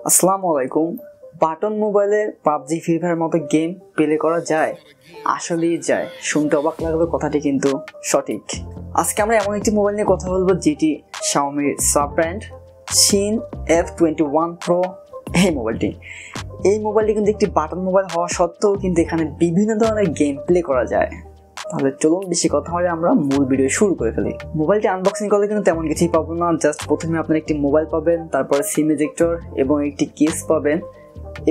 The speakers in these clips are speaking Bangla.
আসসালামু আলাইকুম। বাটন মোবাইলে পাবজি ফ্রি ফায়ার মতো গেম প্লে করা যায়? আসলেই যায়। শুনতে অবাক লাগলেও কথাটি কিন্তু সঠিক। আজকে আমরা এমন একটি মোবাইল নিয়ে কথা বলবো যেটি Xiaomiর sub brand Qin F21 Pro। এই মোবাইলটি কিন্তু একটি বাটন মোবাইল হওয়া সত্ত্বেও কিন্তু এখানে বিভিন্ন ধরনের গেম প্লে করা যায়। তাহলে চলুন বেশি কথা হলে আমরা মূল ভিডিও শুরু করে ফেলি। মোবাইলটি আনবক্সিং করলে কিন্তু তেমন কিছুই পাবো না। জাস্ট প্রথমে আপনার একটি মোবাইল পাবেন, তারপরে সিম এজেক্টর এবং একটি কেস পাবেন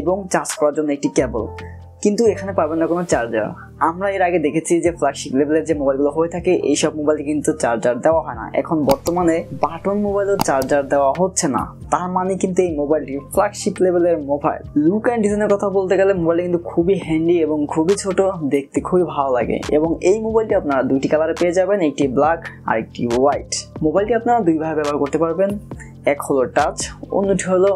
এবং চার্জ করার জন্য একটি কেবল, কিন্তু এখানে পাবেন না কোনো চার্জার। আমরা এর আগে দেখেছি যে ফ্ল্যাগশিপ লেভেলের যে মোবাইলগুলো হয়ে থাকে এইসব মোবাইলে কিন্তু চার্জার দেওয়া হয় না। এখন বর্তমানে বাটন মোবাইলেও চার্জার দেওয়া হচ্ছে না, তার মানে কিন্তু এই মোবাইলটি ফ্ল্যাগশিপ লেভেলের মোবাইল। লুক অ্যান্ড ডিজাইনের কথা বলতে গেলে মোবাইলটি কিন্তু খুবই হ্যান্ডি এবং খুবই ছোট, দেখতে খুবই ভালো লাগে। এবং এই মোবাইলটি আপনারা দুইটি কালারে পেয়ে যাবেন, একটি ব্ল্যাক আর একটি হোয়াইট। মোবাইলটি আপনারা দুইভাবে ব্যবহার করতে পারবেন, এক হলো টাচ, অন্যটি হলো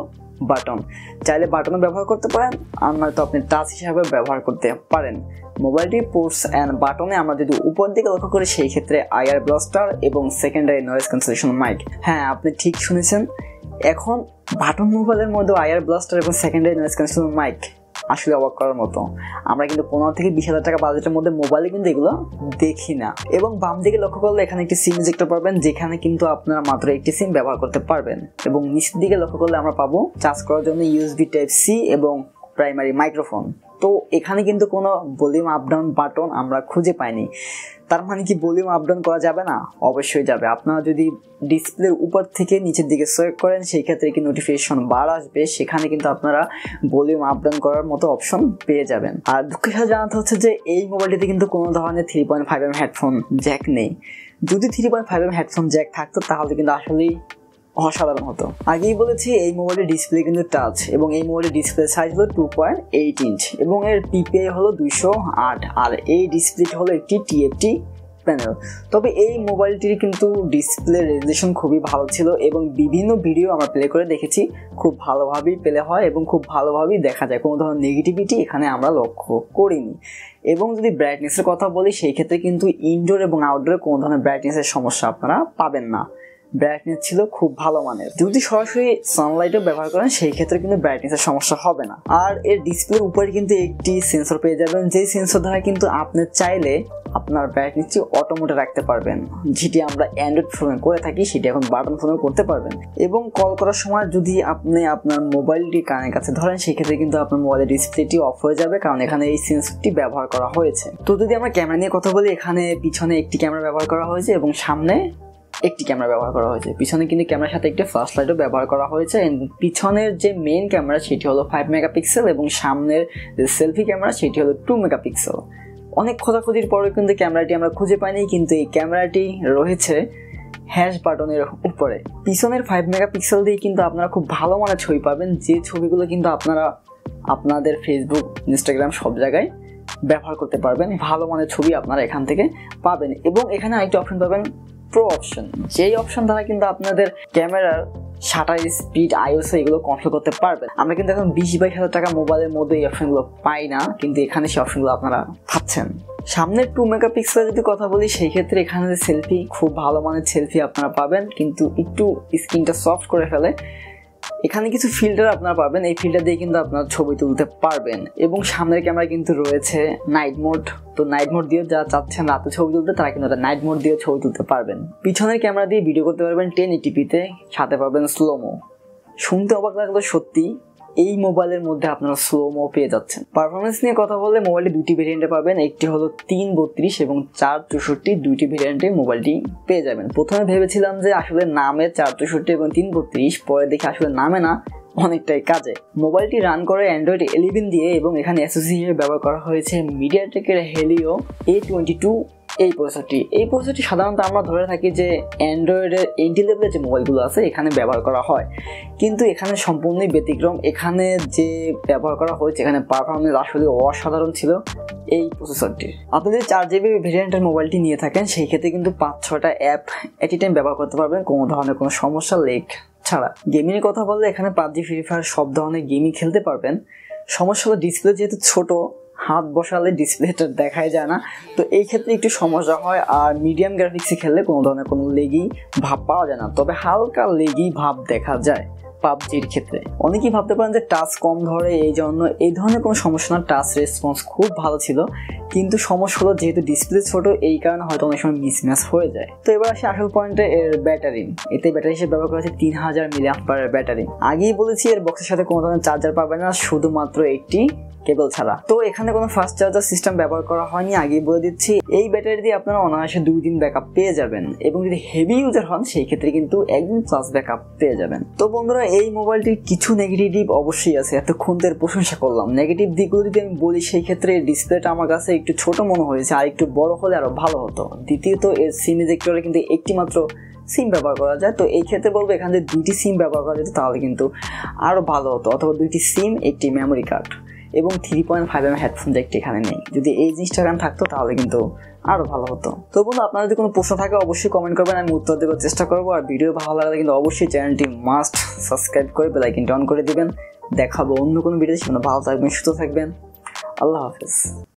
বাটন। চাইলে বাটনও ব্যবহার করতে পারেন, আর নয়তো আপনি টাচ হিসাবে ব্যবহার করতে পারেন। মোবাইলটির পোর্টস অ্যান্ড বাটনে আমরা যদি উপর দিকে লক্ষ্য করি সেই ক্ষেত্রে আইআর ব্লাস্টার এবং সেকেন্ডারি নয়েজ ক্যান্সেলেশন মাইক। হ্যাঁ, আপনি ঠিক শুনেছেন, এখন বাটন মোবাইলের মধ্যে আইআর ব্লাস্টার এবং সেকেন্ডারি নয়েজ ক্যান্সেলেশন মাইক আসলে অবাক করার মতো। আমরা কিন্তু 15 থেকে 20,000 টাকা বাজেটের মধ্যে মোবাইলে কিন্তু এগুলো দেখি না। এবং বাম দিকে লক্ষ্য করলে এখানে একটি সিম ইজেক্টর পাবেন, যেখানে কিন্তু আপনারা মাত্র একটি সিম ব্যবহার করতে পারবেন। এবং নিচের দিকে লক্ষ্য করলে আমরা পাবো চার্জ করার জন্য ইউএসবি টাইপ সি এবং প্রাইমারি মাইক্রোফোন। তো এখানে কিন্তু কোনো ভলিউম আপ ডাউন বাটন আমরা খুঁজে পাইনি। তার মানে কি ভলিউম আপ ডাউন করা যাবে না? অবশ্যই যাবে। আপনারা যদি ডিসপ্লের উপর থেকে নিচের দিকে সোয়েপ করেন সেই ক্ষেত্রে কি নোটিফিকেশন বার আসবে, সেখানে কিন্তু আপনারা ভলিউম আপ ডাউন করার মতো অপশন পেয়ে যাবেন। আর দুঃখের সাথে জানাতে হচ্ছে যে এই মোবাইলটিতে কিন্তু কোনো ধরনের 3.5mm হেডফোন জ্যাক নেই। যদি 3.5mm হেডফোন জ্যাক থাকতো তাহলে কিন্তু আসলেই অসাধারণ হতো। আগেই বলেছি এই মোবাইলের ডিসপ্লে কিন্তু টাচ, এবং এই মোবাইলের ডিসপ্লে সাইজ হলো 2.8 ইঞ্চ এবং এর পিপিআই হলো 208, আর এই ডিসপ্লেটি হলো একটি টিএফটি প্যানেল। তবে এই মোবাইলটির কিন্তু ডিসপ্লে রেজলিউশন খুবই ভালো ছিল এবং বিভিন্ন ভিডিও আমরা প্লে করে দেখেছি, খুব ভালোভাবেই প্লে হয় এবং খুব ভালোভাবেই দেখা যায়, কোনো ধরনের নেগেটিভিটি এখানে আমরা লক্ষ্য করিনি। এবং যদি ব্রাইটনেসের কথা বলি সেই ক্ষেত্রে কিন্তু ইনডোর এবং আউটডোরে কোনো ধরনের ব্রাইটনেসের সমস্যা আপনারা পাবেন না। ব্রাইটনেস ছিল খুব ভালো মানের। যদি সরাসরি সানলাইটও ব্যবহার করেন সেই ক্ষেত্রে কিন্তু ব্রাইটনেসের সমস্যা হবে না। আর এর ডিসপ্লের উপরে কিন্তু একটি সেন্সর পেয়ে যাবেন, যেই সেন্সর দ্বারা কিন্তু আপনি চাইলে আপনার ব্রাইটনেসটি অটোমোটে রাখতে পারবেন, যেটি আমরা অ্যান্ড্রয়েড ফোনে করে থাকি সেটি এখন বাটন ফোনেও করতে পারবেন। এবং কল করার সময় যদি আপনি আপনার মোবাইলটি কানের কাছে ধরেন সেই ক্ষেত্রে কিন্তু আপনার মোবাইলের ডিসপ্লেটি অফ হয়ে যাবে, কারণ এখানে এই সেন্সরটি ব্যবহার করা হয়েছে। তো যদি আমরা ক্যামেরা নিয়ে কথা বলি, এখানে পিছনে একটি ক্যামেরা ব্যবহার করা হয়েছে এবং সামনে একটি ক্যামেরা ব্যবহার করা হয়েছে। পিছনে কিন্তু ক্যামেরার সাথে একটি ফ্ল্যাশ লাইটও ব্যবহার করা হয়েছে। পিছনের যে মেইন ক্যামেরা সেটি হলো 5 মেগাপিক্সেল এবং সামনের যে সেলফি ক্যামেরা সেটি হলো 2 মেগাপিক্সেল। অনেক খোঁজাখুঁজির পরেও কিন্তু ক্যামেরাটি আমরা খুঁজে পাইনি, কিন্তু এই ক্যামেরাটি রয়েছে হ্যাশ বাটনের উপরে। পিছনের 5 মেগাপিক্সেল দিয়ে কিন্তু আপনারা খুব ভালো মানের ছবি পাবেন, যে ছবিগুলো কিন্তু আপনারা আপনাদের ফেসবুক, ইনস্টাগ্রাম সব জায়গায় ব্যবহার করতে পারবেন। ভালো মানের ছবি আপনারা এখান থেকে পাবেন। এবং এখানে আরেকটি অপশন পাবেন, প্রো অপশন, যেই অপশন দ্বারা কিন্তু আপনাদের ক্যামেরার শাটার স্পিড, আইএসও এগুলো কন্ট্রোল করতে পারবেন। আমরা কিন্তু এখন 20-22,000 টাকা মোবাইলের মধ্যে এই অপশনগুলো পাই না, কিন্তু এখানে সেই অপশনগুলো আপনারা পাচ্ছেন। সামনের 2 মেগাপিক্সেল যদি কথা বলি সেই ক্ষেত্রে এখানে সেলফি, খুব ভালো মানের সেলফি আপনারা পাবেন, কিন্তু একটু স্ক্রিনটা সফট করে ফেলে। এখানে কিছু ফিল্টার আপনারা পাবেন, এই ফিল্টার দিয়ে কিন্তু আপনারা ছবি তুলতে পারবেন। এবং সামনের ক্যামেরা কিন্তু রয়েছে নাইট মোড, তো নাইট মোড দিয়ে যারা চাচ্ছেন রাতে ছবি তুলতে তারা কিন্তু নাইট মোড দিয়ে ছবি তুলতে পারবেন। পিছনের ক্যামেরা দিয়ে ভিডিও করতে পারবেন 1080p-তে, সাথে পাবেন স্লোমো। শুনতে অবাক লাগলো, সত্যি এই মোবাইলের মধ্যে আপনারা স্লোমো পেয়ে যাচ্ছেন। পারফরমেন্স নিয়ে কথা বললে মোবাইলটি দুটি ভেরিয়েন্টে পাবেন, একটি হলো 332 এবং 464, দুইটি ভেরিয়েন্টে মোবাইলটি পেয়ে যাবেন। প্রথমে ভেবেছিলাম যে আসলে নামে 464 এবং 332, পরে দেখি আসলে নামে না, অনেকটাই কাজে। মোবাইলটি রান করে অ্যান্ড্রয়েড 11 দিয়ে এবং এখানে এসওসি হিসেবে ব্যবহার করা হয়েছে মিডিয়াটেকের হেলিও A22 এই প্রসেসরটি সাধারণত আমরা ধরে থাকি যে অ্যান্ড্রয়েডের এন্ট্রি লেভেলের যে মোবাইলগুলো আছে এখানে ব্যবহার করা হয়, কিন্তু এখানে সম্পূর্ণই ব্যতিক্রম। এখানে যে ব্যবহার করা হয়েছে এখানে পারফরমেন্স আসলে অসাধারণ ছিল এই প্রসেসরটির। আপনি যদি 4GB ভেরিয়েন্টের মোবাইলটি নিয়ে থাকেন সেই ক্ষেত্রে কিন্তু 5-6টা অ্যাপ এট এ টাইম ব্যবহার করতে পারবেন, কোনো ধরনের কোনো সমস্যা লেগ ছাড়া। গেমিংয়ের কথা বললে এখানে পাবজি, ফ্রি ফায়ার সব ধরনের গেমই খেলতে পারবেন। সমস্যা হলো ডিসপ্লে যেহেতু ছোট, হাত বসালে ডিসপ্লেটা দেখাই যায় না, তো এই ক্ষেত্রে একটু সমস্যা হয়। আর মিডিয়াম গ্রাফিক্সে খেললে কোনো ধরনের কোনো লেগি ভাব পাওয়া যায় না, তবে হালকা লেগি ভাব দেখা যায়। পাবজির ক্ষেত্রে। অনেকেই ভাবতে পারেন যে টাচ কম ধরে, এই ধরনের কোনো সমস্যা না, টাচ রেসপন্স খুব ভালো ছিল, কিন্তু সমস্যা হলো যেহেতু ডিসপ্লে ছোট এই কারণে হয়তো অনেক সময় মিসম্যাচ হয়ে যায়। তো এবার আসি আসল পয়েন্টে, এর ব্যাটারি। এতে ব্যাটারি হিসেবে ব্যবহার করা হচ্ছে 3000 mAh ব্যাটারি। আগেই বলেছি এর বক্সের সাথে কোনো ধরনের চার্জার পাবে না, শুধুমাত্র একটি কেবল ছাড়া। তো এখানে কোনো ফাস্ট চার্জার সিস্টেম ব্যবহার করা হয়নি, আগেই বলে দিচ্ছি। এই ব্যাটারি দিয়ে আপনারা অনায়াসে 2 দিন ব্যাকআপ পেয়ে যাবেন, এবং যদি হেভি ইউজার হন সেই ক্ষেত্রে কিন্তু 1 দিন প্লাস ব্যাকআপ পেয়ে যাবেন। তো বন্ধুরা, এই মোবাইলটির কিছু নেগেটিভ অবশ্যই আছে, এতক্ষণ তো এর প্রশংসা করলাম। নেগেটিভ দিকগুলো যদি আমি বলি, সেই ক্ষেত্রে ডিসপ্লেটা আমার কাছে একটু ছোট মনে হয়েছে, আর একটু বড় হলে আরো ভালো হতো। দ্বিতীয়ত, এর সিম ইজেক্টরে কিন্তু একটি মাত্র সিম ব্যবহার করা যায়। তো এই ক্ষেত্রে বলবো এখানে যদি 2টি সিম ব্যবহার করা যেত তাহলে কিন্তু আরো ভালো হতো, অথবা 2টি সিম, একটি মেমোরি কার্ড এবং 3.5mm হেডফোন জ্যাকটি এখানে নেই। যদি এই জিনিসটা এখানে থাকতো তাহলে কিন্তু আরো ভালো হতো। তো বন্ধু, আপনার যদি কোনো প্রশ্ন থাকে অবশ্যই কমেন্ট করবেন, আমি উত্তর দেওয়ার চেষ্টা করবো। আর ভিডিও ভালো লাগলে কিন্তু অবশ্যই চ্যানেলটি মাস্ট সাবস্ক্রাইব করে বেল আইকনটি অন করে দিবেন। দেখাবো অন্য কোনো ভিডিও, সেখানে ভালো থাকবেন, সুস্থ থাকবেন। আল্লাহ হাফেজ।